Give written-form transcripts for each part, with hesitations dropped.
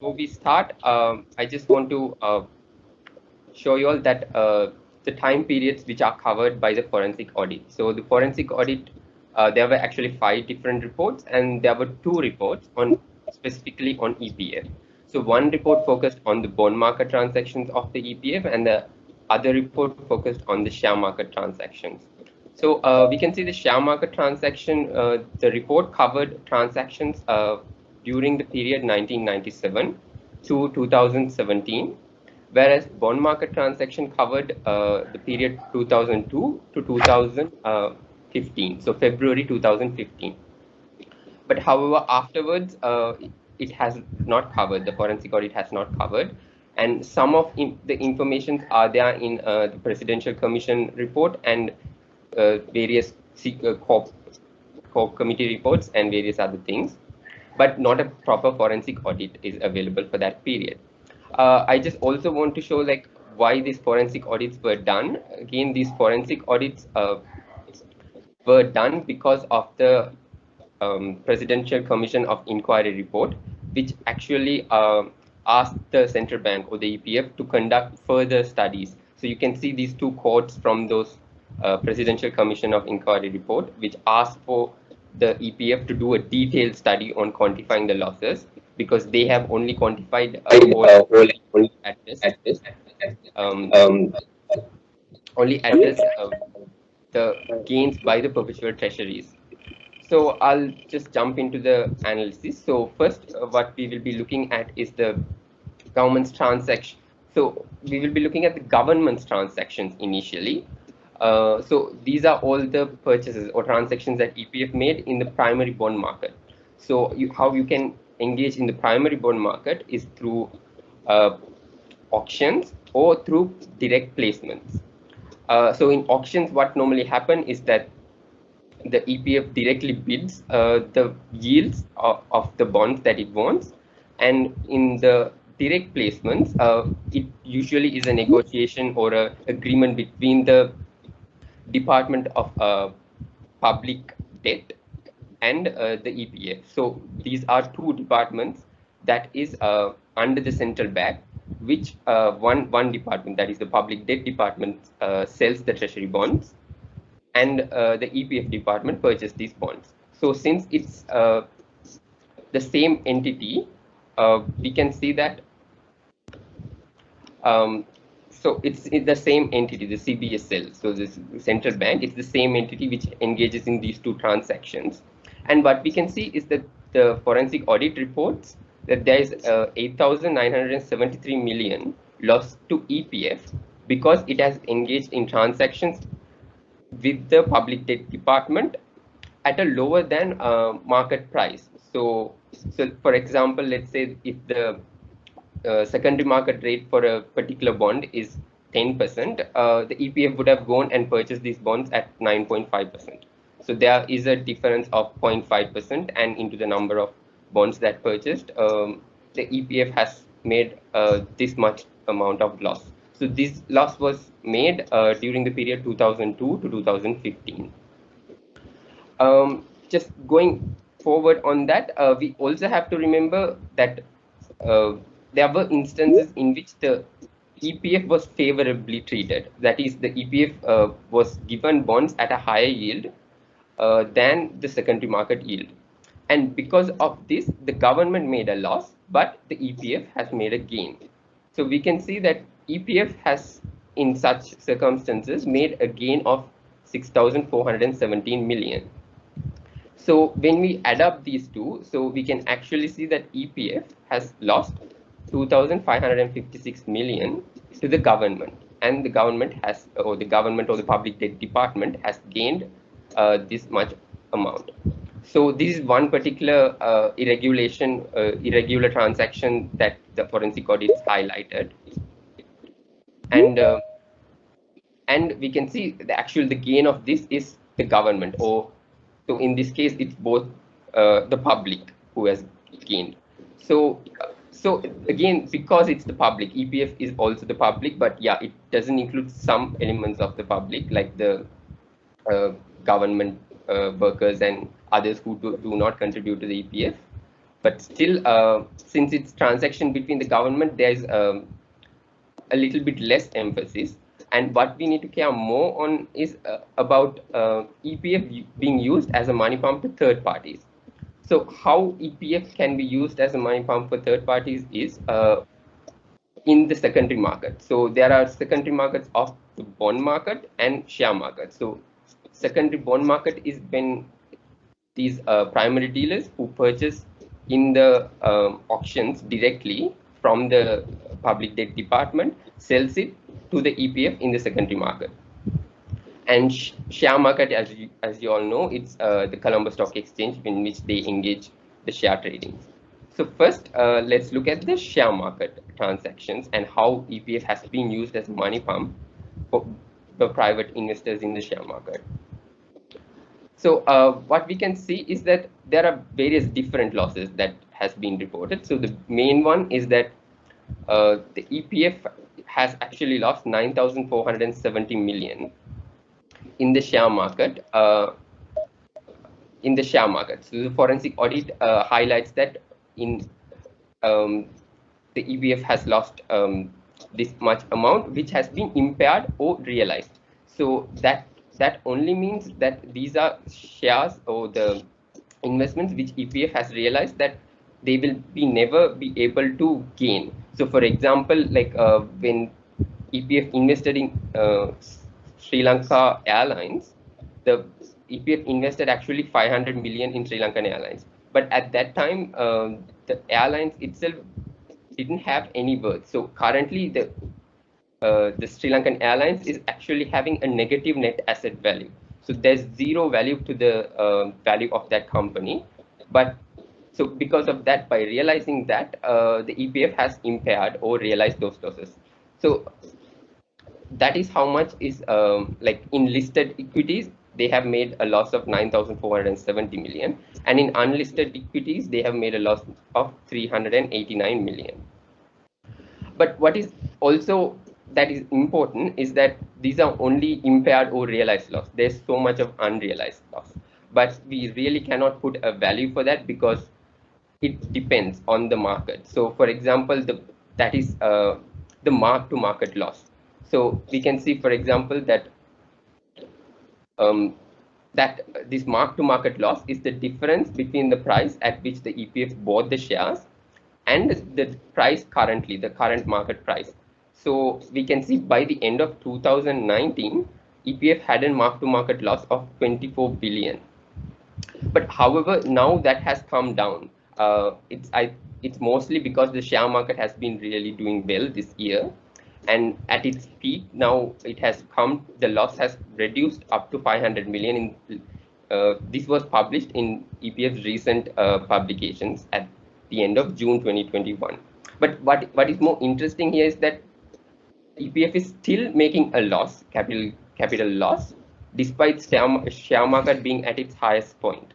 Before we start, I just want to show you all that the time periods which are covered by the forensic audit. So the forensic audit, there were actually 5 different reports, and there were 2 reports on specifically on EPF. So one report focused on the bond market transactions of the EPF, and the other report focused on the share market transactions. So we can see the share market transaction. The report covered transactions during the period 1997 to 2017, whereas bond market transaction covered the period 2002 to 2015, so February 2015. But however, afterwards, it has not covered, the forensic audit has not covered. And some of the informations are there in the Presidential Commission report and various corp committee reports and various other things, but not a proper forensic audit is available for that period. I just also want to show like why these forensic audits were done. Again, these forensic audits were done because of the Presidential Commission of Inquiry report, which actually asked the central bank or the EPF to conduct further studies. So you can see these 2 quotes from those Presidential Commission of Inquiry report, which asked for the EPF to do a detailed study on quantifying the losses, because they have only quantified only um, only addressed the gains by the perpetual treasuries. So I'll just jump into the analysis. So first, what we will be looking at is the government's transaction. So we will be looking at the government's transactions initially. So these are all the purchases or transactions that EPF made in the primary bond market. So how you can engage in the primary bond market is through auctions or through direct placements. So in auctions, what normally happen is that the EPF directly bids the yields of the bonds that it wants, and in the direct placements, it usually is a negotiation or a agreement between the Department of Public Debt and the EPF. So these are 2 departments that is under the central bank, which one department, that is the Public Debt Department, sells the treasury bonds, and the EPF department purchase these bonds. So since it's the same entity, we can see that so it's the same entity, the CBSL. So this central bank, it's the same entity which engages in these 2 transactions. And what we can see is that the forensic audit reports that there is 8,973 million loss to EPF because it has engaged in transactions with the public debt department at a lower than market price. So for example, let's say if the secondary market rate for a particular bond is 10%, the EPF would have gone and purchased these bonds at 9.5%. So there is a difference of 0.5%, and into the number of bonds that purchased, the EPF has made this much amount of loss. So this loss was made during the period 2002 to 2015. Just going forward on that, we also have to remember that there were instances in which the EPF was favorably treated. That is, the EPF was given bonds at a higher yield than the secondary market yield. And because of this, the government made a loss, but the EPF has made a gain. So we can see that EPF has, in such circumstances, made a gain of 6,417 million. So when we add up these two, so we can actually see that EPF has lost 2,556 million to the government, and the government has, or the government or the public debt department has gained this much amount. So this is one particular irregular transaction that the forensic audits highlighted, and we can see the gain of this is the government, or so in this case it's both the public who has gained. So again, because it's the public, EPF is also the public, but yeah, it doesn't include some elements of the public like the government workers and others who do not contribute to the EPF. But still, since it's transaction between the government, there's a little bit less emphasis. And what we need to care more on is about EPF being used as a money pump to third parties. So how EPF can be used as a money pump for third parties is in the secondary market. So there are secondary markets of the bond market and share market. So secondary bond market is when these primary dealers who purchase in the auctions directly from the public debt department sells it to the EPF in the secondary market. And share market, as you all know, it's the Colombo Stock Exchange in which they engage the share trading. So first, let's look at the share market transactions and how EPF has been used as a money pump for the private investors in the share market. So what we can see is that there are various different losses that has been reported. So the main one is that the EPF has actually lost 9,470 million in the share market. So the forensic audit highlights that in the EPF has lost this much amount, which has been impaired or realized. So that only means that these are shares or the investments which EPF has realized that they will be never be able to gain. So for example, like when EPF invested in Sri Lanka Airlines, the EPF invested actually 500 million in Sri Lankan Airlines. But at that time, the airlines itself didn't have any worth. So currently, the Sri Lankan Airlines is actually having a negative net asset value. So there's zero value to the value of that company. But so because of that, by realizing that, the EPF has impaired or realized those losses. So that is how much is like in listed equities, they have made a loss of 9,470 million. And in unlisted equities, they have made a loss of 389 million. But what is also that is important is that these are only impaired or realized loss. There's so much of unrealized loss, but we really cannot put a value for that because it depends on the market. So for example, that is the mark to market loss. So we can see, for example, that that this mark to market loss is the difference between the price at which the EPF bought the shares and the price currently, the current market price. So we can see by the end of 2019, EPF had a mark to market loss of 24 billion. But however, now that has come down. It's mostly because the share market has been really doing well this year. And at its peak, now it has come, the loss has reduced up to 500 million. This was published in EPF's recent publications at the end of June 2021. But what is more interesting here is that EPF is still making a loss, capital loss, despite share market being at its highest point.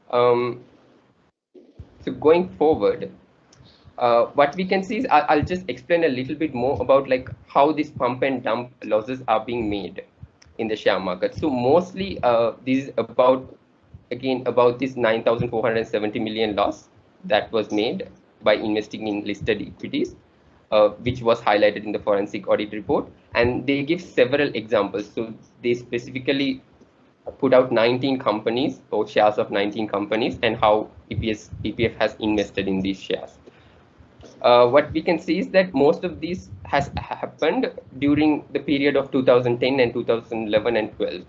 So going forward, what we can see is I'll just explain a little bit more about like how these pump and dump losses are being made in the share market. So mostly this is about this 9,470 million loss that was made by investing in listed equities, which was highlighted in the forensic audit report. And they give several examples. So they specifically put out 19 companies or shares of 19 companies and how EPF has invested in these shares. What we can see is that most of these has happened during the period of 2010 and 2011 and 12.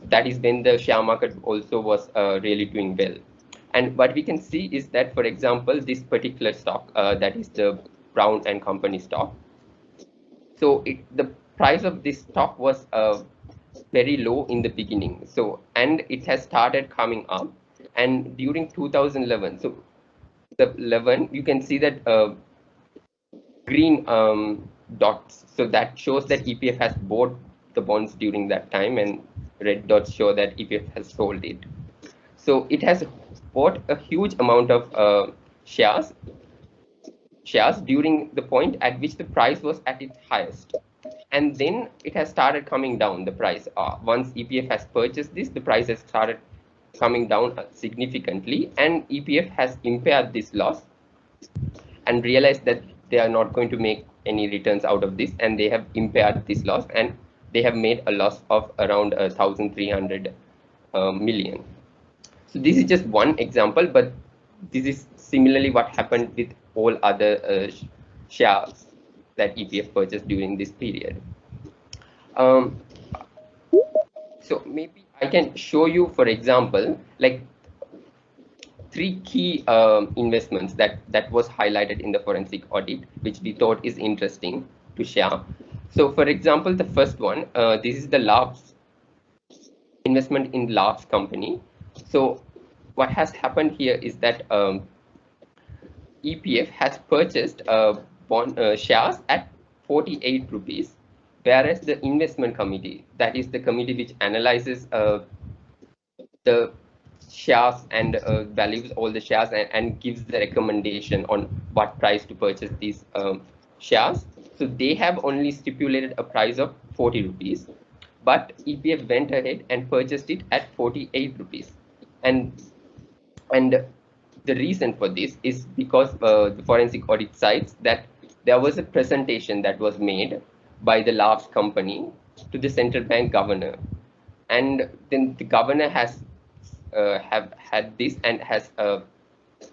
That is when the share market also was really doing well. And what we can see is that, for example, this particular stock, that is the Brown and Company stock. So the price of this stock was very low in the beginning. So, and it has started coming up. And during 2011, so the 11, you can see that green dots. So that shows that EPF has bought the bonds during that time, and red dots show that EPF has sold it. So it has bought a huge amount of shares during the point at which the price was at its highest. And then it has started coming down, the price. Once EPF has purchased this, the price has started coming down significantly, and EPF has impaired this loss and realized that they are not going to make any returns out of this, and they have impaired this loss, and they have made a loss of around 1,300 million. So this is just one example, but this is similarly what happened with all other shares that EPF purchased during this period. Um, so maybe I can show you, for example, like three key investments that was highlighted in the forensic audit, which we thought is interesting to share. So, for example, the first one, this is the Labs investment in Labs company. So, what has happened here is that EPF has purchased bond shares at 48 rupees, whereas the investment committee, that is the committee which analyzes the shares and values all the shares and gives the recommendation on what price to purchase these shares. So they have only stipulated a price of 40 rupees, but EPF went ahead and purchased it at 48 rupees. And the reason for this is because the forensic audit cites that there was a presentation that was made by the Labs company to the central bank governor, and then the governor has have had this and has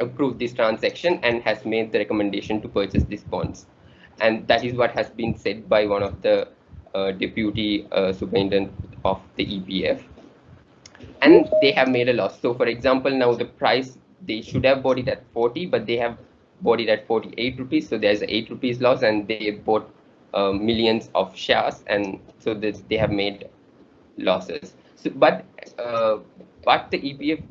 approved this transaction and has made the recommendation to purchase these bonds. And that is what has been said by one of the deputy superintendent of the EPF. And they have made a loss. So, for example, now the price, they should have bought it at 40, but they have bought it at 48 rupees. So there's 8 rupees loss, and they bought millions of shares, and so they have made losses. So, but the EPF,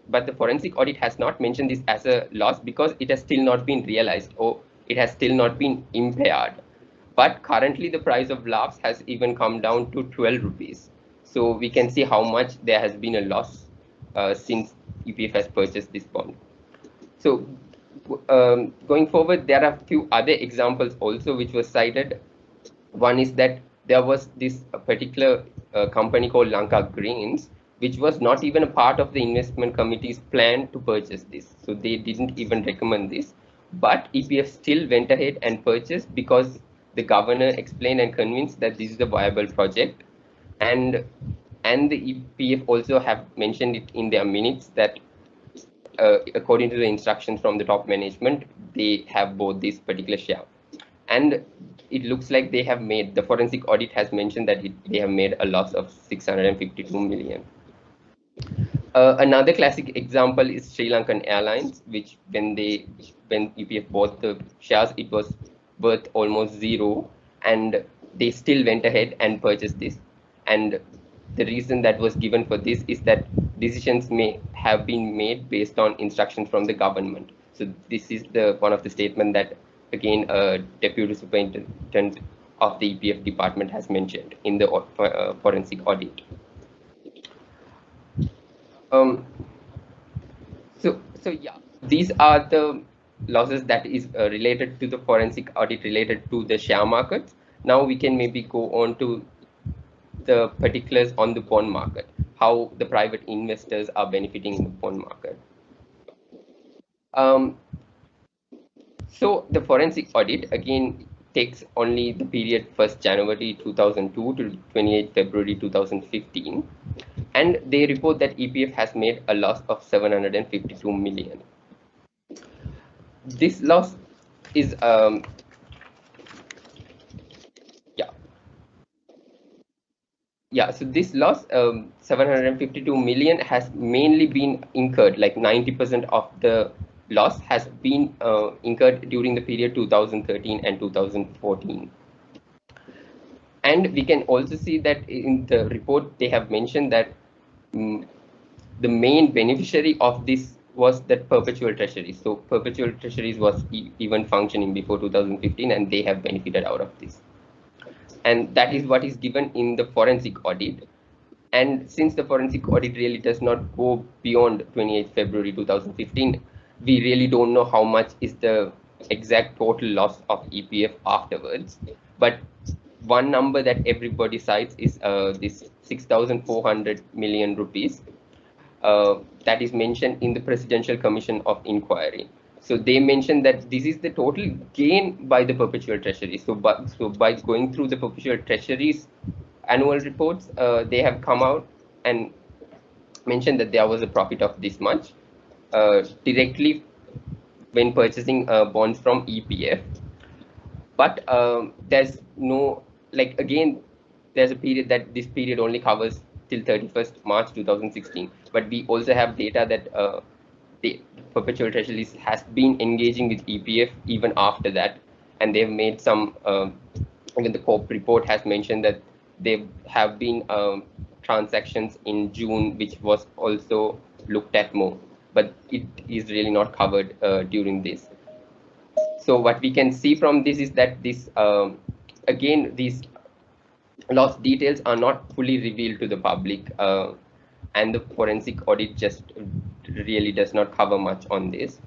but the forensic audit has not mentioned this as a loss because it has still not been realized, or it has still not been impaired. But currently, the price of Labs has even come down to 12 rupees. So we can see how much there has been a loss since EPF has purchased this bond. So going forward, there are a few other examples also which were cited. One is that there was this particular company called Lanka Greens, which was not even a part of the investment committee's plan to purchase this. So they didn't even recommend this. But EPF still went ahead and purchased because the governor explained and convinced that this is a viable project. And the EPF also have mentioned it in their minutes that according to the instructions from the top management, they have bought this particular share. And it looks like they have made, the forensic audit has mentioned that they have made a loss of 652 million. Another classic example is Sri Lankan Airlines, which when EPF bought the shares, it was worth almost zero, and they still went ahead and purchased this. And the reason that was given for this is that decisions may have been made based on instructions from the government. So this is the one of the statement that again deputy superintendent of the EPF department has mentioned in the forensic audit. So yeah, these are the losses that is related to the forensic audit related to the share markets. Now we can maybe go on to the particulars on the bond market, how the private investors are benefiting in the bond market. So the forensic audit again takes only the period 1st January 2002 to 28 February 2015, and they report that EPF has made a loss of 752 million. This loss is so this loss 752 million has mainly been incurred, like 90% of the loss has been incurred during the period 2013 and 2014. And we can also see that in the report they have mentioned that the main beneficiary of this was that perpetual treasuries. So perpetual treasuries was even functioning before 2015, and they have benefited out of this. And that is what is given in the forensic audit. And since the forensic audit really does not go beyond 28 February 2015, we really don't know how much is the exact total loss of EPF afterwards. But one number that everybody cites is this 6,400 million rupees, that is mentioned in the Presidential Commission of Inquiry. So they mentioned that this is the total gain by the perpetual treasury. So by going through the perpetual treasury's annual reports, they have come out and mentioned that there was a profit of this much directly when purchasing bonds from EPF. But there's no, like, again, there's a period that this period only covers till 31st March 2016. But we also have data that the perpetual treasuries has been engaging with EPF even after that, and they've made some. Even the COP report has mentioned that there have been transactions in June, which was also looked at more, but it is really not covered during this. So what we can see from this is that this again, these loss details are not fully revealed to the public, and the forensic audit just really does not cover much on this.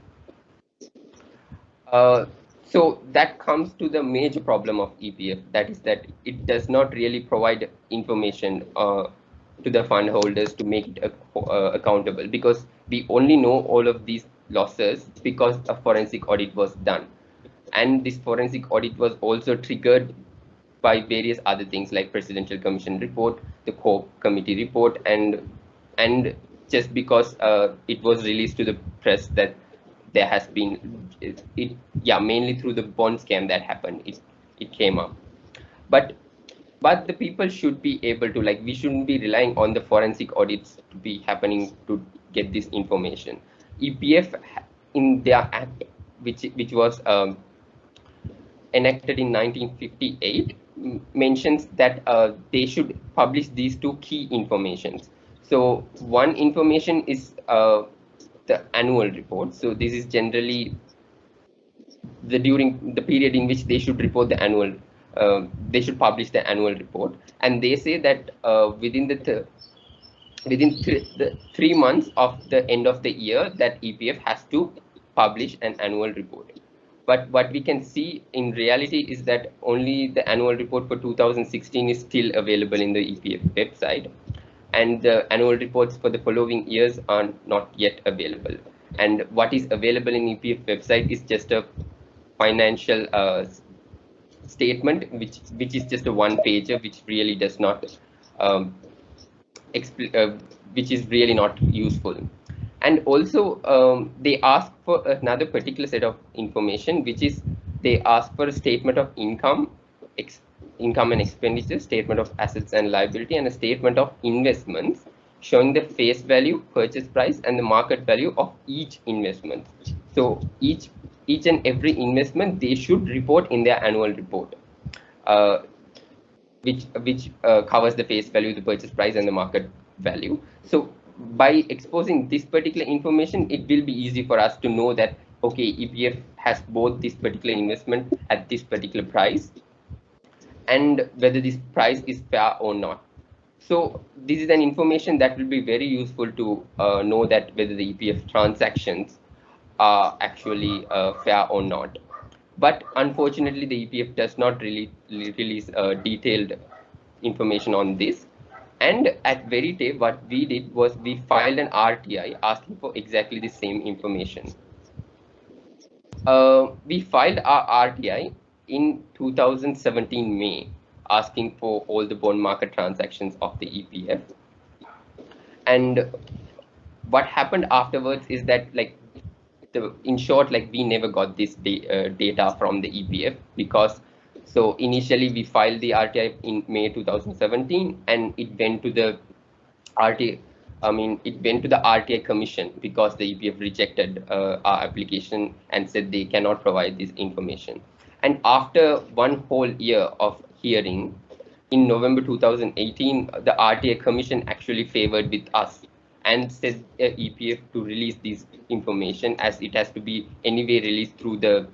So that comes to the major problem of EPF, that is that it does not really provide information to the fund holders to make it accountable, because we only know all of these losses because a forensic audit was done. And this forensic audit was also triggered by various other things like Presidential Commission report, the COPE committee report, and just because it was released to the press that there has been mainly through the bond scam that happened, it came up. But the people should be able to, like, we shouldn't be relying on the forensic audits to be happening to get this information. EPF in their act, which was enacted in 1958, mentions that they should publish these two key informations. So one information is the annual report. So this is generally during the period in which they should report the annual, they should publish the annual report. And they say that within the 3 months of the end of the year, that EPF has to publish an annual report. But what we can see in reality is that only the annual report for 2016 is still available in the EPF website, and the annual reports for the following years are not yet available. And what is available in EPF website is just a financial statement, which is just a one-pager, which really does not which is really not useful. And also they ask for another particular set of information, which is they ask for a statement of income and expenditure, statement of assets and liability, and a statement of investments showing the face value, purchase price, and the market value of each investment. So each and every investment they should report in their annual report, which covers the face value, the purchase price, and the market value. So by exposing this particular information, it will be easy for us to know that, okay, EPF has bought this particular investment at this particular price, and whether this price is fair or not. So this is an information that will be very useful to know that whether the EPF transactions are actually fair or not. But unfortunately, the EPF does not really release detailed information on this. And at Verite, what we did was we filed an RTI asking for exactly the same information. We filed our RTI in 2017 May, asking for all the bond market transactions of the EPF. And what happened afterwards is that, like, in short, like, we never got this data from the EPF, because so initially we filed the RTI in May 2017, and it went to the RTI Commission, because the EPF rejected our application and said they cannot provide this information. And after one whole year of hearing, in November 2018, the RTI Commission actually favored with us and said EPF to release this information, as it has to be anyway released through the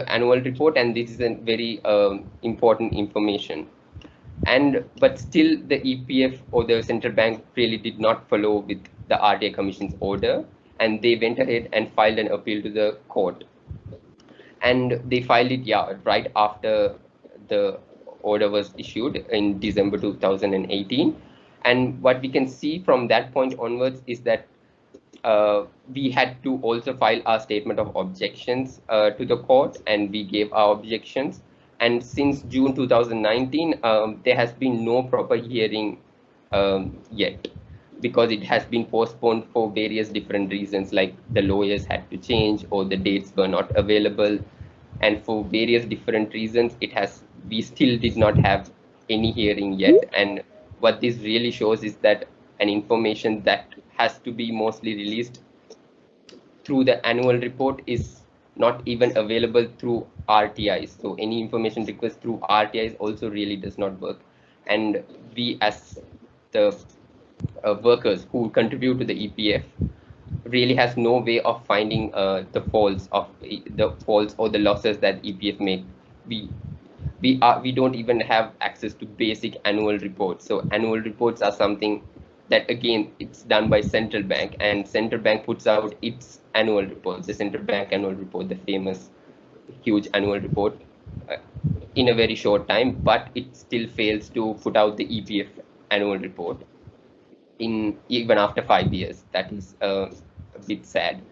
annual report, and this is a very important information. But still, the EPF or the central bank really did not follow with the RTI Commission's order, and they went ahead and filed an appeal to the court. And they filed it right after the order was issued in December 2018. And what we can see from that point onwards is that we had to also file our statement of objections to the court, and we gave our objections. And since June 2019, there has been no proper hearing yet, because it has been postponed for various different reasons, like the lawyers had to change or the dates were not available. And for various different reasons, we still did not have any hearing yet. And what this really shows is that an information that has to be mostly released through the annual report is not even available through RTIs. So any information request through RTIs also really does not work. And we, as the workers who contribute to the EPF, really has no way of finding the faults or the losses that EPF make. We we don't even have access to basic annual reports. So annual reports are something that, again, it's done by central bank, and central bank puts out its annual report, the central bank annual report, the famous huge annual report, uh, in a very short time, but it still fails to put out the EPF annual report in even after 5 years. That is a bit sad.